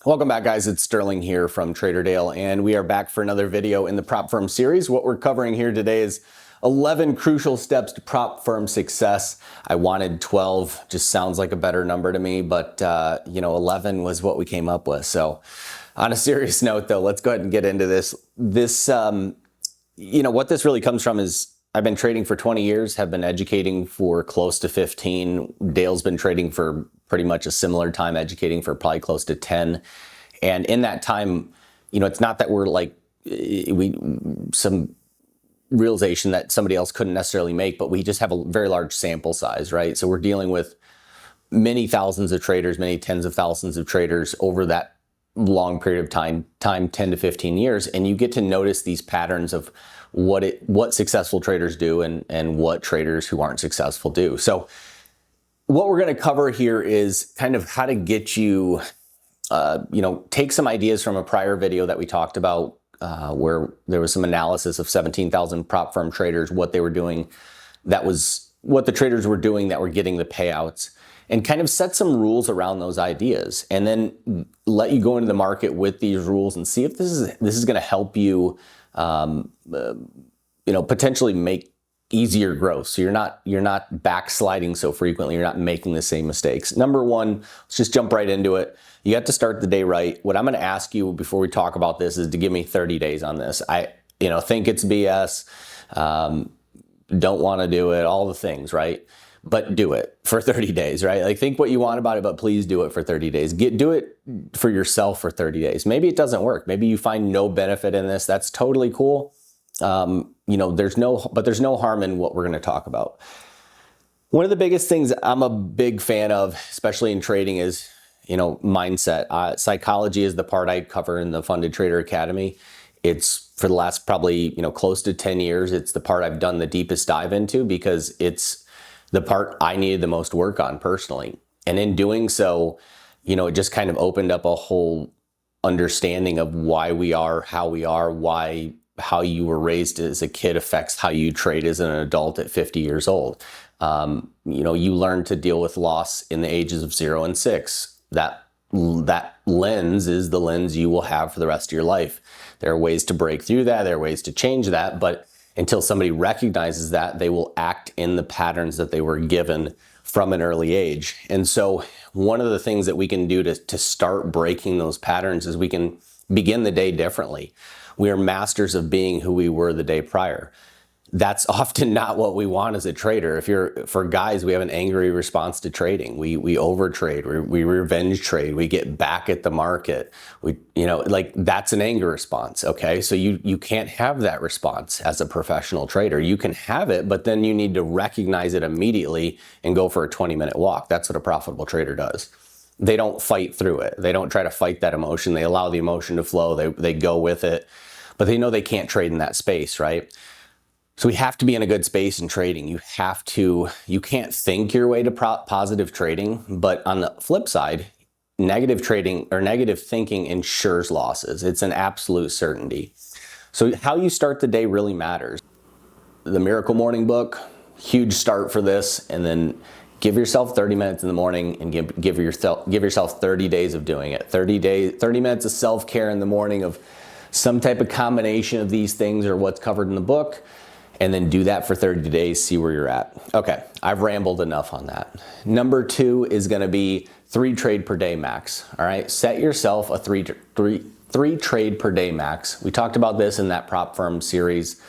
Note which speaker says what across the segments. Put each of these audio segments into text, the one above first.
Speaker 1: Welcome back, guys. It's Sterling here from Traderdale, and we are back for another video in the prop firm series. What we're covering here today is 11 crucial steps to prop firm success. I wanted 12, just sounds like a better number to me, but 11 was what we came up with. So on a serious note though, let's go ahead and get into this. What this really comes from is I've been trading for 20 years, have been educating for close to 15. Dale's been trading for pretty much a similar time, educating for probably close to 10. And in that time, it's not that we're like, some realization that somebody else couldn't necessarily make, but we just have a very large sample size, right? So we're dealing with many thousands of traders, many tens of thousands of traders over that long period of time, 10 to 15 years. And you get to notice these patterns of what successful traders do and what traders who aren't successful do. So what we're going to cover here is kind of how to get you, take some ideas from a prior video that we talked about, where there was some analysis of 17,000 prop firm traders, what they were doing. That was what the traders were doing that were getting the payouts, and kind of set some rules around those ideas, and then let you go into the market with these rules and see if this is going to help you, potentially make easier growth. So you're not backsliding so frequently. You're not making the same mistakes. Number one, let's just jump right into it. You have to start the day right. What I'm going to ask you before we talk about this is to give me 30 days on this. I think it's BS. Don't want to do it, all the things, right? But do it for 30 days, right? Like, think what you want about it, but please do it for 30 days. Do it for yourself for 30 days. Maybe it doesn't work. Maybe you find no benefit in this. That's totally cool. There's no harm in what we're going to talk about. One of the biggest things I'm a big fan of, especially in trading, is, mindset. Psychology is the part I cover in the Funded Trader Academy. It's for the last probably, close to 10 years. It's the part I've done the deepest dive into because it's the part I needed the most work on personally. And in doing so, it just kind of opened up a whole understanding of why we are, how you were raised as a kid affects how you trade as an adult at 50 years old. You learn to deal with loss in the ages of 0 and 6. That lens is the lens you will have for the rest of your life. There are ways to break through that. There are ways to change that. But until somebody recognizes that, they will act in the patterns that they were given from an early age. And so one of the things that we can do to start breaking those patterns is we can begin the day differently. We are masters of being who we were the day prior. That's often not what we want as a trader. For guys, we have an angry response to trading. We overtrade, we revenge trade, we get back at the market. That's an anger response, okay? So you can't have that response as a professional trader. You can have it, but then you need to recognize it immediately and go for a 20-minute walk. That's what a profitable trader does. They don't fight through it. They don't try to fight that emotion. They allow the emotion to flow. They go with it, but they know they can't trade in that space, right? So we have to be in a good space in trading. You can't think your way to positive trading, but on the flip side, negative trading or negative thinking ensures losses. It's an absolute certainty. So how you start the day really matters. The Miracle Morning book, huge start for this, and then give yourself 30 minutes in the morning and give yourself 30 days of doing it. 30 minutes of self-care in the morning of some type of combination of these things or what's covered in the book, and then do that for 30 days, see where you're at. Okay, I've rambled enough on that. Number 2 is gonna be 3 trade per day max, all right? Set yourself a three trade per day max. We talked about this in that prop firm series,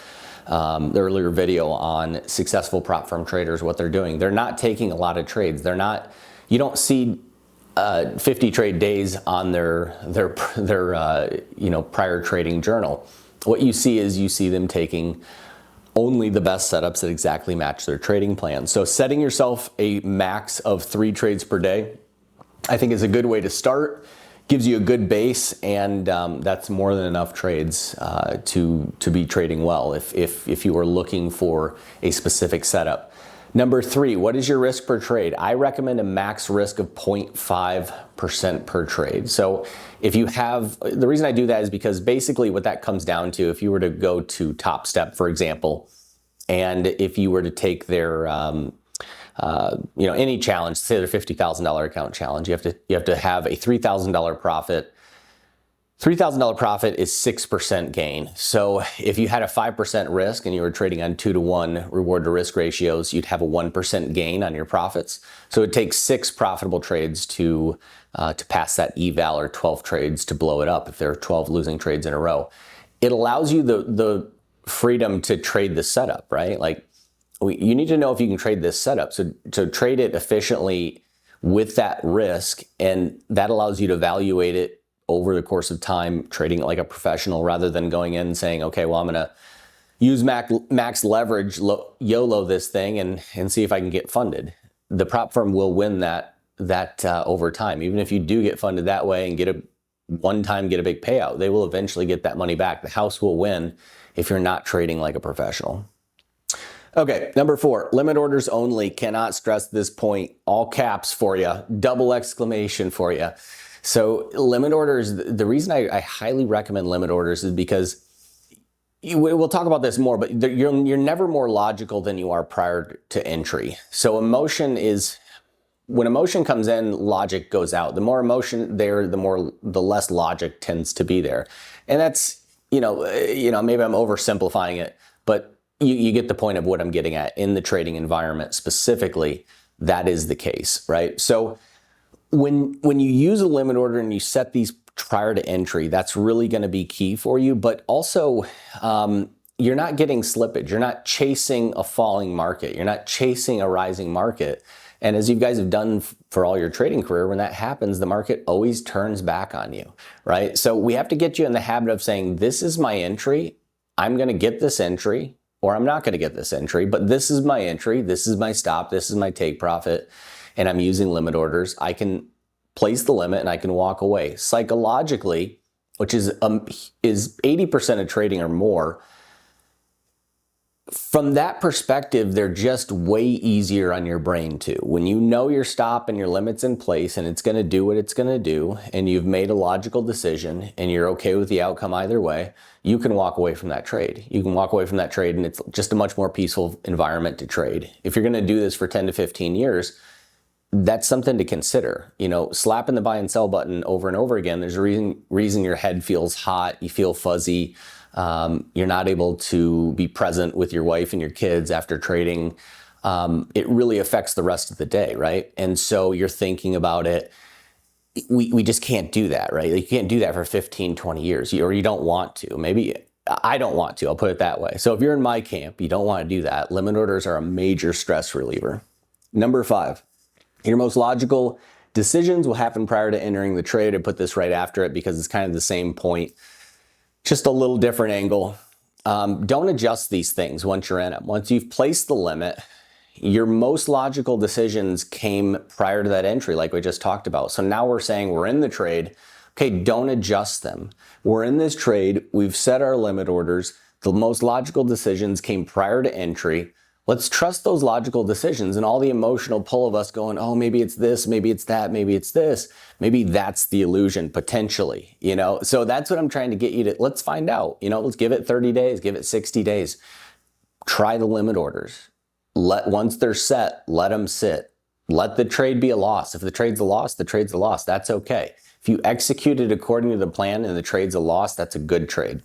Speaker 1: the earlier video on successful prop firm traders, what they're doing. They're not taking a lot of trades. You don't see 50 trade days on their prior trading journal. What you see them taking only the best setups that exactly match their trading plan. So setting yourself a max of 3 trades per day, I think, is a good way to start. Gives you a good base, and that's more than enough trades to be trading well if you are looking for a specific setup. Number 3, what is your risk per trade? I recommend a max risk of 0.5% per trade. So the reason I do that is because basically what that comes down to, if you were to go to Top Step, for example, and if you were to take their any challenge, say their $50,000 account challenge, you have to have a $3,000 profit $3,000 profit is 6% gain. So if you had a 5% risk and you were trading on 2-to-1 reward to risk ratios, you'd have a 1% gain on your profits. So it takes 6 profitable trades to pass that eval, or 12 trades to blow it up if there are 12 losing trades in a row. It allows you the freedom to trade the setup, right? Like, you need to know if you can trade this setup. So trade it efficiently with that risk, and that allows you to evaluate it over the course of time, trading it like a professional, rather than going in and saying, okay, well, I'm going to use max leverage, YOLO this thing, and see if I can get funded. The prop firm will win that over time. Even if you do get funded that way and get a big payout, they will eventually get that money back. The house will win if you're not trading like a professional. Okay, number 4, limit orders only. Cannot stress this point. All caps for you, double exclamation for you. So limit orders, the reason I highly recommend limit orders is because we'll talk about this more, but you're never more logical than you are prior to entry. So when emotion comes in, logic goes out. The more emotion there, the less logic tends to be there. And that's, maybe I'm oversimplifying it, but you get the point of what I'm getting at. In the trading environment specifically, that is the case, right? So when you use a limit order and you set these prior to entry, that's really going to be key for you. But also, you're not getting slippage. You're not chasing a falling market. You're not chasing a rising market. And as you guys have done for all your trading career, when that happens, the market always turns back on you, right? So we have to get you in the habit of saying, this is my entry. I'm going to get this entry, or I'm not going to get this entry, but this is my entry. This is my stop. This is my take profit. And I'm using limit orders. I can place the limit and I can walk away. Psychologically, which is 80% of trading or more, from that perspective, they're just way easier on your brain too. When you know your stop and your limit's in place and it's going to do what it's going to do, and you've made a logical decision and you're okay with the outcome either way, you can walk away from that trade. You can walk away from that trade, and it's just a much more peaceful environment to trade. If you're going to do this for 10 to 15 years, that's something to consider. Slapping the buy and sell button over and over again, there's a reason your head feels hot, you feel fuzzy, you're not able to be present with your wife and your kids after trading. It really affects the rest of the day, right? And so you're thinking about it. We just can't do that, right? You can't do that for 15, 20 years, or you don't want to. Maybe I don't want to, I'll put it that way. So if you're in my camp, you don't want to do that. Limit orders are a major stress reliever. Number 5. Your most logical decisions will happen prior to entering the trade. I put this right after it because it's kind of the same point, just a little different angle. Don't adjust these things once you're in them. Once you've placed the limit, your most logical decisions came prior to that entry, like we just talked about. So now we're saying we're in the trade. Okay, don't adjust them. We're in this trade. We've set our limit orders. The most logical decisions came prior to entry. Let's trust those logical decisions, and all the emotional pull of us going, oh, maybe it's this, maybe it's that, maybe it's this. Maybe that's the illusion potentially, So that's what I'm trying to get you to, let's find out, let's give it 30 days, give it 60 days. Try the limit orders. Once they're set, let them sit. Let the trade be a loss. If the trade's a loss, the trade's a loss. That's okay. If you execute it according to the plan and the trade's a loss, that's a good trade.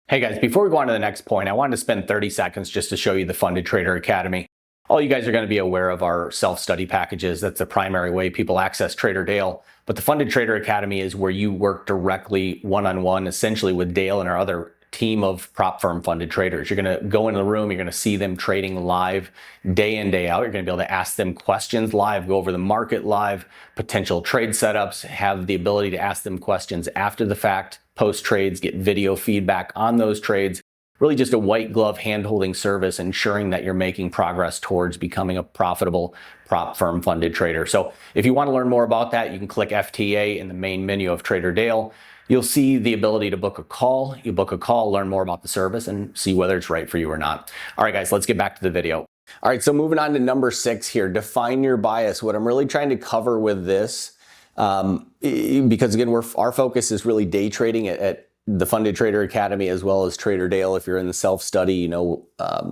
Speaker 1: Hey guys, before we go on to the next point, I wanted to spend 30 seconds just to show you the Funded Trader Academy. All you guys are going to be aware of our self-study packages. That's the primary way people access Trader Dale. But the Funded Trader Academy is where you work directly one-on-one, essentially with Dale and our other team of prop firm funded traders. You're going to go into the room, you're going to see them trading live day in, day out. You're going to be able to ask them questions live, go over the market live, potential trade setups, have the ability to ask them questions after the fact, post trades, get video feedback on those trades. Really just a white glove hand-holding service, ensuring that you're making progress towards becoming a profitable prop firm funded trader. So if you want to learn more about that, you can click FTA in the main menu of Trader Dale. You'll see the ability to book a call. You book a call, learn more about the service, and see whether it's right for you or not. All right, guys, let's get back to the video. All right, so moving on to number 6 here, define your bias. What I'm really trying to cover with this, because again, our focus is really day trading at the Funded Trader Academy as well as Trader Dale. If you're in the self-study,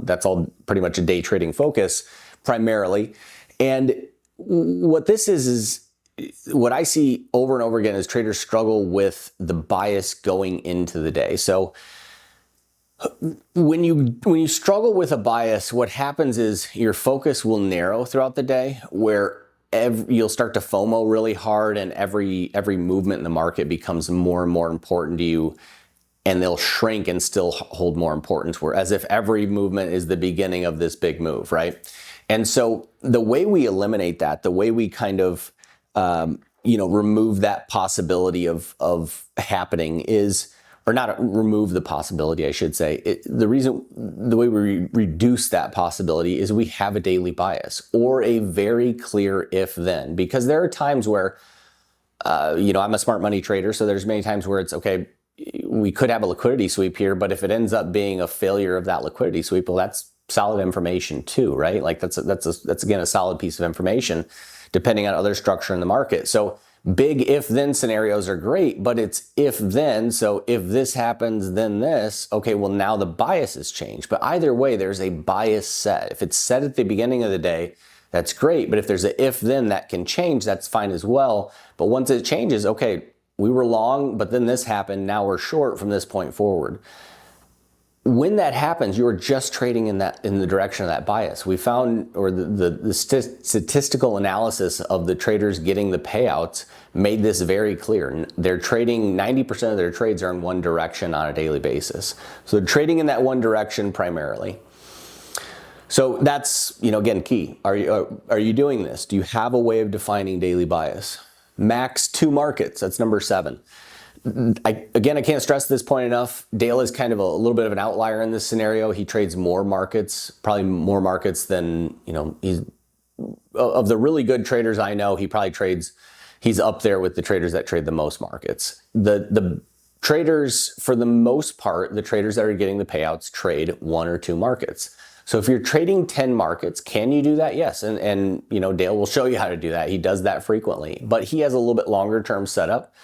Speaker 1: that's all pretty much a day trading focus primarily. And what this is what I see over and over again is traders struggle with the bias going into the day. So when you struggle with a bias, what happens is your focus will narrow throughout the day, where you'll start to FOMO really hard, and every movement in the market becomes more and more important to you, and they'll shrink and still hold more importance, where as if every movement is the beginning of this big move, right? And so the way we eliminate that, the way we kind of remove that possibility of happening is, or not remove the possibility, I should say. The way we reduce that possibility is we have a daily bias or a very clear if-then, because there are times where, I'm a smart money trader, so there's many times where it's, okay, we could have a liquidity sweep here, but if it ends up being a failure of that liquidity sweep, well, that's solid information too, right? Like that's again, a solid piece of information, depending on other structure in the market. So big if-then scenarios are great, but it's if-then. So if this happens, then this. Okay, well, now the bias has changed. But either way, there's a bias set. If it's set at the beginning of the day, that's great. But if there's an if-then that can change, that's fine as well. But once it changes, okay, we were long, but then this happened. Now we're short from this point forward. When that happens, you're just trading in the direction of that bias. We found, or the statistical analysis of the traders getting the payouts made this very clear. They're trading, 90% of their trades are in one direction on a daily basis. So they're trading in that one direction primarily. So that's, again, key. Are you doing this? Do you have a way of defining daily bias? Max 2 markets, that's number 7. I can't stress this point enough. Dale is kind of a little bit of an outlier in this scenario. He trades more markets, probably more markets than, he's of the really good traders I know, he's up there with the traders that trade the most markets. The traders, for the most part, the traders that are getting the payouts trade 1 or 2 markets. So if you're trading 10 markets, can you do that? Yes. And Dale will show you how to do that. He does that frequently, but he has a little bit longer term setup.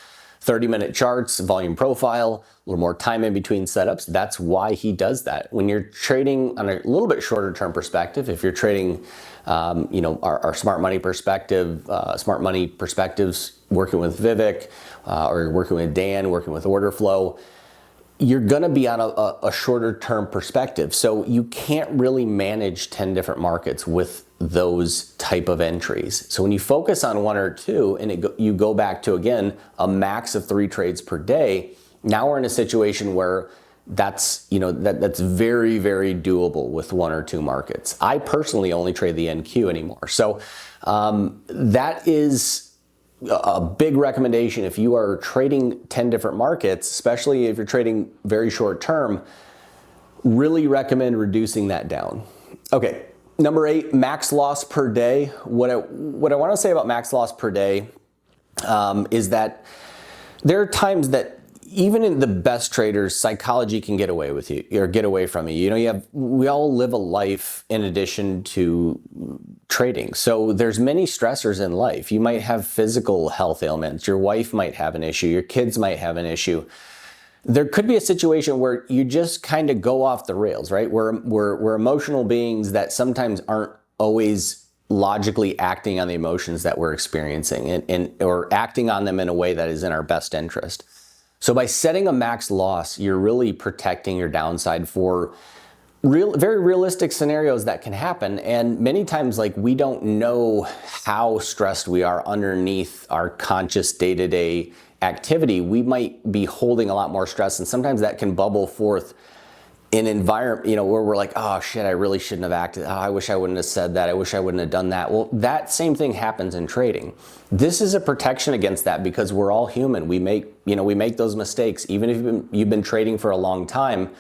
Speaker 1: 30-minute charts, volume profile, a little more time in between setups. That's why he does that. When you're trading on a little bit shorter term perspective, if you're trading, our smart money perspective, smart money perspectives, working with Vivek, or working with Dan, working with order flow, you're going to be on a shorter term perspective. So you can't really manage 10 different markets with those type of entries. So when you focus on 1 or 2 and you go back to, again, a max of 3 trades per day, now we're in a situation where that's very, very doable with 1 or 2 markets. I personally only trade the NQ anymore. So that is a big recommendation. If you are trading 10 different markets, especially if you're trading very short term, really recommend reducing that down. Okay, number 8, max loss per day. What I want to say about max loss per day is that there are times that even in the best traders, psychology can get away with you, or get away from you. We all live a life in addition to trading. So there's many stressors in life. You might have physical health ailments. Your wife might have an issue. Your kids might have an issue. There could be a situation where you just kind of go off the rails, right? We're emotional beings that sometimes aren't always logically acting on the emotions that we're experiencing or acting on them in a way that is in our best interest. So by setting a max loss, you're really protecting your downside for very realistic scenarios that can happen. And many times, we don't know how stressed we are underneath our conscious day-to-day activity. We might be holding a lot more stress, and sometimes that can bubble forth in environment, where we're like, oh shit, I really shouldn't have acted. Oh, I wish I wouldn't have said that. I wish I wouldn't have done that. Well, that same thing happens in trading. This is a protection against that, because we're all human. We make those mistakes. Even if you've been trading for a long time,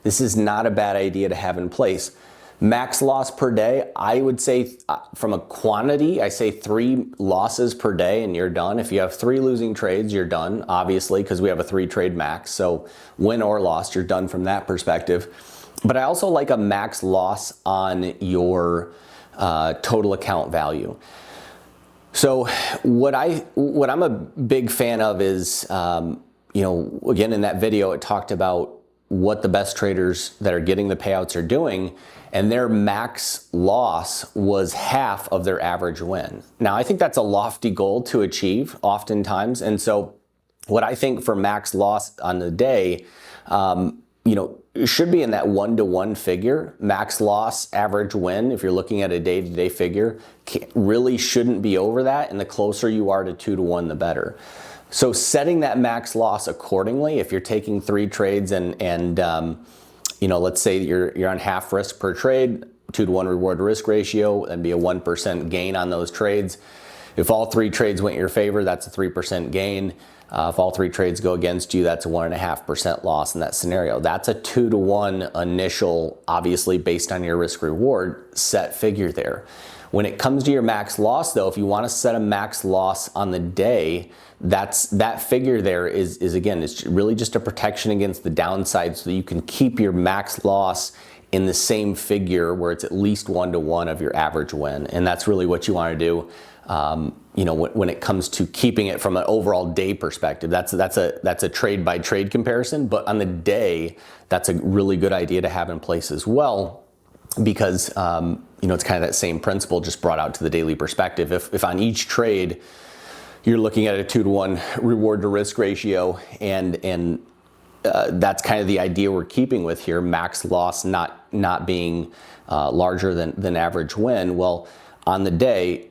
Speaker 1: this is not a bad idea to have in place. Max loss per day, I would say from a quantity, I say 3 losses per day and you're done. If you have 3 losing trades, you're done, obviously, because we have a 3 trade max. So win or lost, you're done from that perspective. But I also like a max loss on your total account value. So what I'm a big fan of is, again, in that video, it talked about what the best traders that are getting the payouts are doing, and their max loss was half of their average win. Now, I think that's a lofty goal to achieve oftentimes. And so what I think for max loss on the day, it should be in that 1-to-1 figure. Max loss, average win, if you're looking at a day-to-day figure, really shouldn't be over that. And the closer you are to 2-to-1, the better. So setting that max loss accordingly, if you're taking 3 trades and let's say you're on half risk per trade, 2-to-1 reward to risk ratio, that'd be a 1% gain on those trades. If all 3 trades went your favor, that's a 3% gain. If all 3 trades go against you, that's a 1.5% loss in that scenario. That's a 2-to-1 initial, obviously based on your risk reward, set figure there. When it comes to your max loss though, if you want to set a max loss on the day, that figure there is again, it's really just a protection against the downside so that you can keep your max loss in the same figure where it's at least 1-to-1 of your average win. And that's really what you want to do. When it comes to keeping it from an overall day perspective, that's a trade by trade comparison, but on the day, that's a really good idea to have in place as well, because, it's kind of that same principle just brought out to the daily perspective. If on each trade, you're looking at a 2-to-1 reward to risk ratio, and that's kind of the idea we're keeping with here, max loss not being larger than average win. Well, on the day,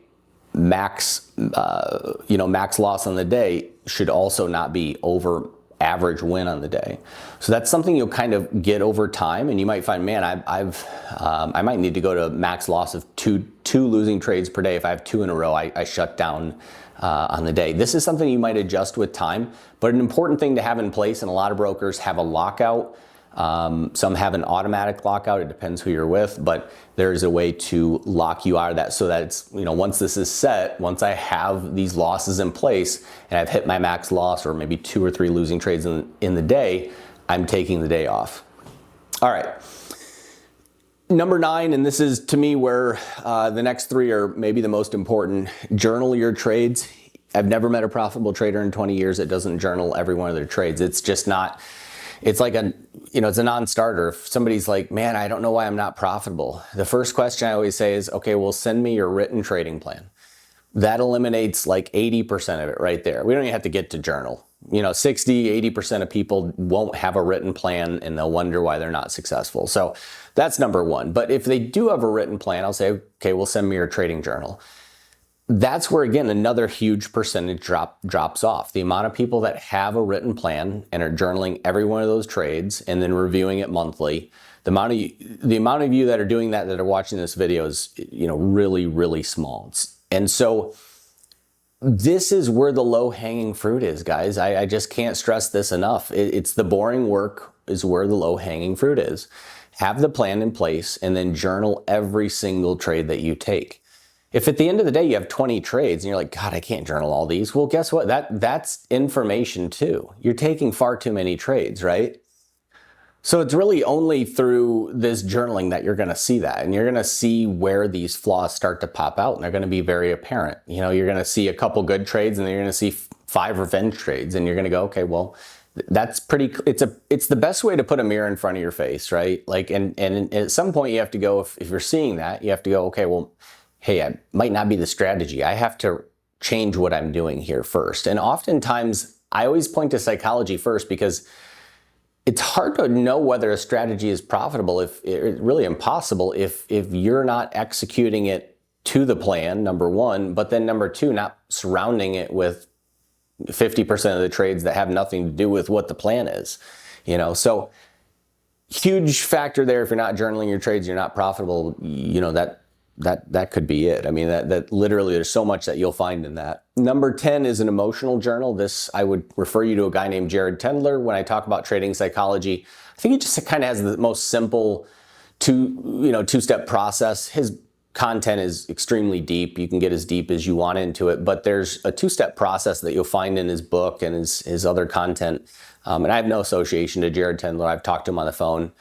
Speaker 1: max loss on the day should also not be over average win on the day. So that's something you'll kind of get over time, and you might find, man, I might need to go to max loss of two losing trades per day. If I have 2 in a row, I shut down on the day. This is something you might adjust with time, but an important thing to have in place, and a lot of brokers have a lockout. Some have an automatic lockout. It depends who you're with, but there's a way to lock you out of that so that it's, once this is set, once I have these losses in place and I've hit my max loss or maybe 2 or 3 losing trades in the day, I'm taking the day off. All right. Number 9, and this is to me where the next 3 are maybe the most important: journal your trades. I've never met a profitable trader in 20 years that doesn't journal every one of their trades. It's just not. It's like it's a non-starter. If somebody's like, man, I don't know why I'm not profitable, the first question I always say is, okay, well, send me your written trading plan. That eliminates like 80% of it right there. We don't even have to get to journal. 60-80% of people won't have a written plan, and they'll wonder why they're not successful. So that's number 1. But if they do have a written plan, I'll say, okay, well, send me your trading journal. That's where, again, another huge percentage drops off. The amount of people that have a written plan and are journaling every one of those trades and then reviewing it monthly, the amount of you that are doing that are watching this video is, really, really small. And so this is where the low-hanging fruit is, guys. I just can't stress this enough. It's the boring work is where the low-hanging fruit is. Have the plan in place and then journal every single trade that you take. If at the end of the day you have 20 trades and you're like, God, I can't journal all these. Well, guess what? That's information too. You're taking far too many trades, right? So it's really only through this journaling that you're going to see that. And you're going to see where these flaws start to pop out, and they're going to be very apparent. You're going to see a couple good trades, and then you're going to see 5 revenge trades, and you're going to go, okay, well, that's pretty, it's the best way to put a mirror in front of your face, right? Like, and at some point you have to go, if you're seeing that, you have to go, okay, well, hey, I might not be the strategy. I have to change what I'm doing here first. And oftentimes I always point to psychology first, because it's hard to know whether a strategy is profitable, if it's really impossible if you're not executing it to the plan, number 1, but then number 2, not surrounding it with 50% of the trades that have nothing to do with what the plan is. So huge factor there. If you're not journaling your trades, you're not profitable. That could be it. I mean, that literally there's so much that you'll find in that. Number 10 is an emotional journal. This, I would refer you to a guy named Jared Tendler. When I talk about trading psychology, I think he just kind of has the most simple two-step process. His content is extremely deep. You can get as deep as you want into it, but there's a 2-step process that you'll find in his book and his other content. And I have no association to Jared Tendler. I've talked to him on the phone.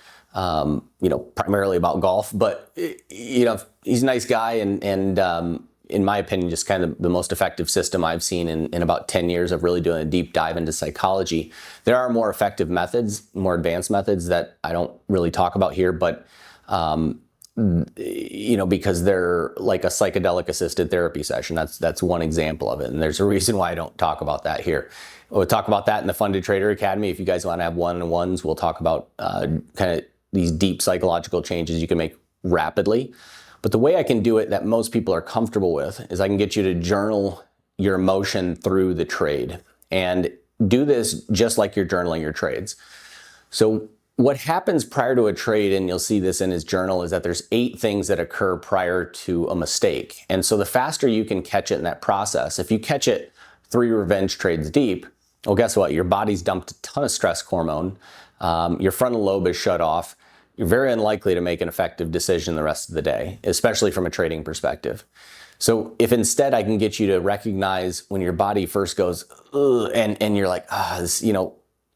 Speaker 1: Primarily about golf, but he's a nice guy, and in my opinion, just kind of the most effective system I've seen in about 10 years of really doing a deep dive into psychology. There are more effective methods, more advanced methods that I don't really talk about here, but because they're like a psychedelic assisted therapy session. That's one example of it. And there's a reason why I don't talk about that here. We'll talk about that in the Funded Trader Academy. If you guys want to have one-on-ones, we'll talk about kind of these deep psychological changes you can make rapidly. But the way I can do it that most people are comfortable with is I can get you to journal your emotion through the trade and do this just like you're journaling your trades. So what happens prior to a trade, and you'll see this in his journal, is that there's 8 things that occur prior to a mistake. And so the faster you can catch it in that process, if you catch it 3 revenge trades deep, well, guess what? Your body's dumped a ton of stress hormone. Your frontal lobe is shut off. You're very unlikely to make an effective decision the rest of the day, especially from a trading perspective. So if instead I can get you to recognize when your body first goes, ugh, and you're like, this,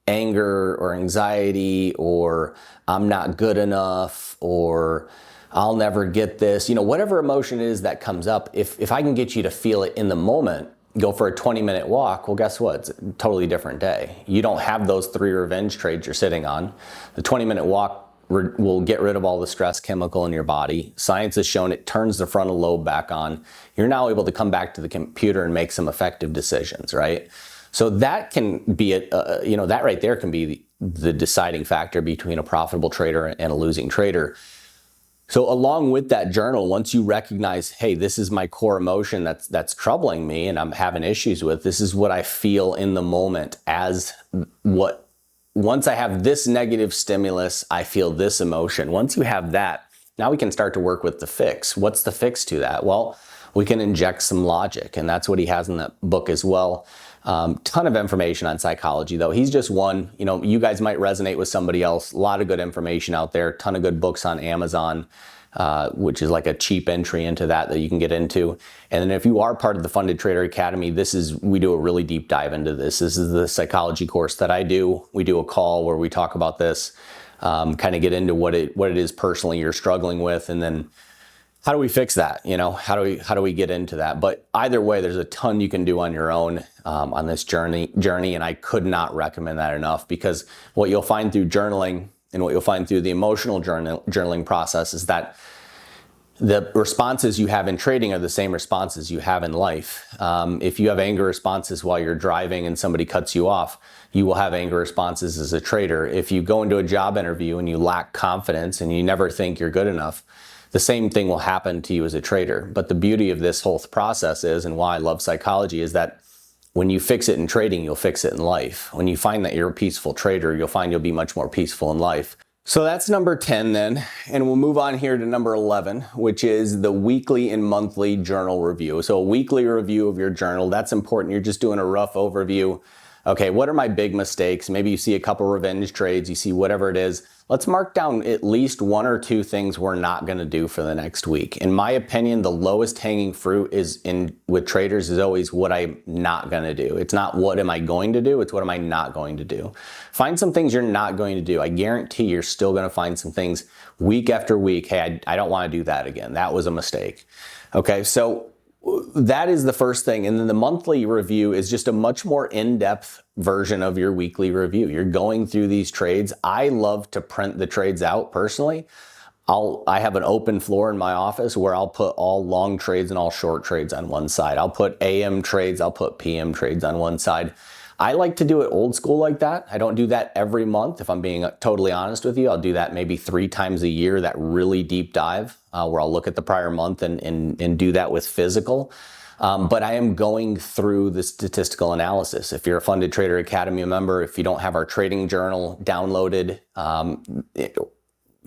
Speaker 1: anger or anxiety, or I'm not good enough, or I'll never get this, whatever emotion it is that comes up, if I can get you to feel it in the moment, go for a 20-minute walk, well, guess what? It's a totally different day. You don't have those 3 revenge trades you're sitting on. The 20-minute walk will get rid of all the stress chemical in your body. Science has shown it turns the frontal lobe back on. You're now able to come back to the computer and make some effective decisions, right? So that can be, that right there can be the deciding factor between a profitable trader and a losing trader. So along with that journal, once you recognize, hey, this is my core emotion that's troubling me and I'm having issues with, this is what I feel in the moment once I have this negative stimulus, I feel this emotion. Once you have that, now we can start to work with the fix. What's the fix to that? Well, we can inject some logic, and that's what he has in that book as well. Ton of information on psychology, though. He's just one. You guys might resonate with somebody else. A lot of good information out there. Ton of good books on Amazon, which is like a cheap entry into that you can get into. And then if you are part of the Funded Trader Academy, we do a really deep dive into this. This is the psychology course that I do. We do a call where we talk about this, kind of get into what it is personally you're struggling with, and then how do we fix that? How do we get into that? But either way, there's a ton you can do on your own on this journey, and I could not recommend that enough, because what you'll find through journaling and what you'll find through the emotional journaling process is that the responses you have in trading are the same responses you have in life. If you have anger responses while you're driving and somebody cuts you off, you will have anger responses as a trader. If you go into a job interview and you lack confidence and you never think you're good enough, the same thing will happen to you as a trader. But the beauty of this whole process is, and why I love psychology, is that when you fix it in trading, you'll fix it in life. When you find that you're a peaceful trader, you'll find you'll be much more peaceful in life. So that's number 10 then, and we'll move on here to number 11, which is the weekly and monthly journal review. So a weekly review of your journal, that's important. You're just doing a rough overview. Okay, what are my big mistakes? Maybe you see a couple revenge trades, you see whatever it is. Let's mark down at least 1 or 2 things we're not gonna do for the next week. In my opinion, the lowest hanging fruit with traders is always what I'm not gonna do. It's not what am I going to do, it's what am I not going to do. Find some things you're not going to do. I guarantee you're still gonna find some things week after week. Hey, I don't wanna do that again. That was a mistake. Okay, so that is the first thing. And then the monthly review is just a much more in-depth version of your weekly review. You're going through these trades. I love to print the trades out personally. I have an open floor in my office where I'll put all long trades and all short trades on one side. I'll put AM trades, I'll put PM trades on one side. I like to do it old school like that. I don't do that every month. If I'm being totally honest with you, I'll do that maybe 3 times a year, that really deep dive where I'll look at the prior month and do that with physical. But I am going through the statistical analysis. If you're a Funded Trader Academy member, if you don't have our trading journal downloaded, I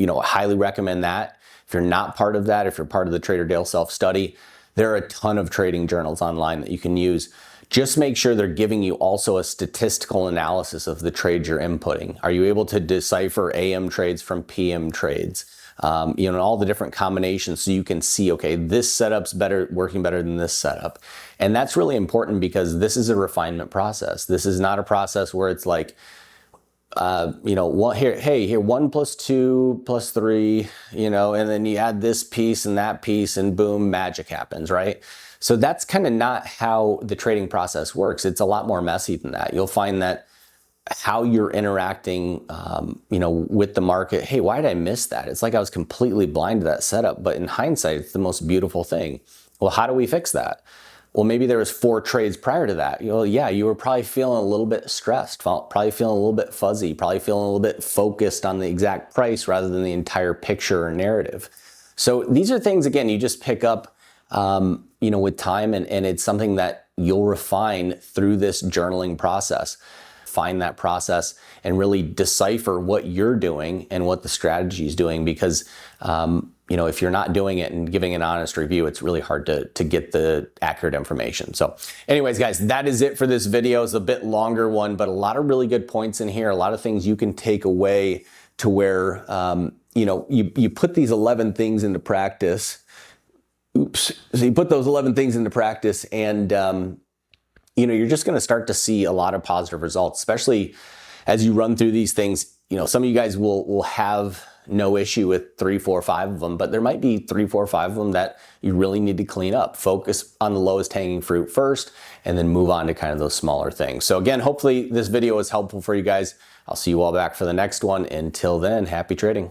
Speaker 1: highly recommend that. If you're not part of that, if you're part of the Trader Dale self-study, there are a ton of trading journals online that you can use. Just make sure they're giving you also a statistical analysis of the trades you're inputting. Are you able to decipher AM trades from PM trades? And all the different combinations, so you can see, okay, this setup's working better than this setup. And that's really important because this is a refinement process. This is not a process where it's like, here 1 + 2 + 3, and then you add this piece and that piece and boom, magic happens, right? So that's kind of not how the trading process works. It's a lot more messy than that. You'll find that how you're interacting, with the market. Hey, why did I miss that? It's like I was completely blind to that setup, but in hindsight, it's the most beautiful thing. Well, how do we fix that? Well, maybe there was 4 trades prior to that. Yeah, you were probably feeling a little bit stressed, probably feeling a little bit fuzzy, probably feeling a little bit focused on the exact price rather than the entire picture or narrative. So these are things, again, you just pick up, with time, and it's something that you'll refine through this journaling process. Find that process and really decipher what you're doing and what the strategy is doing, because if you're not doing it and giving an honest review, it's really hard to get the accurate information. So anyways, guys, that is it for this video. It's a bit longer one, but a lot of really good points in here, a lot of things you can take away to where you put these 11 things into practice. So you put those 11 things into practice, and you're just going to start to see a lot of positive results, especially as you run through these things. Some of you guys will have no issue with 3, 4, 5 of them, but there might be 3, 4, 5 of them that you really need to clean up. Focus on the lowest hanging fruit first, and then move on to kind of those smaller things. So again, hopefully this video was helpful for you guys. I'll see you all back for the next one. Until then, happy trading.